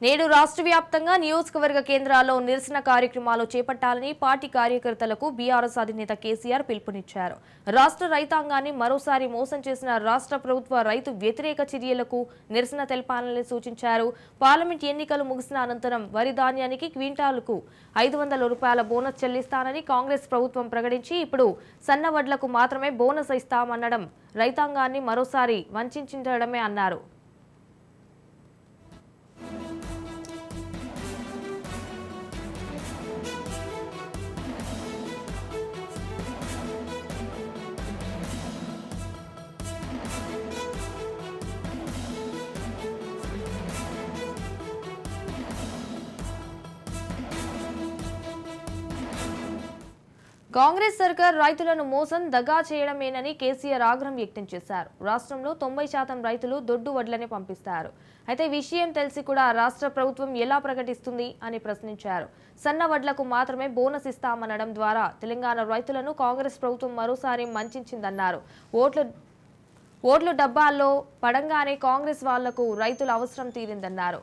నేడు రాష్ట్ర వ్యాప్తంగా నియోజకవర్గ కేంద్రాల్లో నిరసన కార్యక్రమాలు చేపట్టాలని పార్టీ కార్యకర్తలకు బీఆర్ఎస్ అధినేత కేసీఆర్ పిలుపునిచ్చారు. రాష్ట్ర రైతాంగాన్ని మరోసారి మోసం చేసిన రాష్ట్ర ప్రభుత్వ రైతు వ్యతిరేక చర్యలకు నిరసన తెలపాలని సూచించారు. పార్లమెంట్ ఎన్నికలు ముగిసిన అనంతరం వరి ధాన్యానికి క్వింటాలుకు 500 రూపాయల బోనస్ చెల్లిస్తానని కాంగ్రెస్ ప్రభుత్వం ప్రకటించి ఇప్పుడు సన్న వడ్లకు మాత్రమే బోనస్ ఇస్తామనడం రైతాంగాన్ని మరోసారి వంచడమే అన్నారు. కాంగ్రెస్ సర్కార్ రైతులను మోసం దగా చేయడమేనని కేసీఆర్ ఆగ్రహం వ్యక్తం చేశారు. రాష్ట్రంలో 90% రైతులు దొడ్డు వడ్లనే పంపిస్తారు. అయితే విషయం తెలిసి కూడా రాష్ట్ర ప్రభుత్వం ఎలా ప్రకటిస్తుంది అని ప్రశ్నించారు. సన్న వడ్లకు మాత్రమే బోనస్ ఇస్తామనడం ద్వారా తెలంగాణ రైతులను కాంగ్రెస్ ప్రభుత్వం మరోసారి వంచిందన్నారు. ఓట్లు డబ్బాల్లో పడంగానే కాంగ్రెస్ వాళ్లకు రైతుల అవసరం తీరిందన్నారు.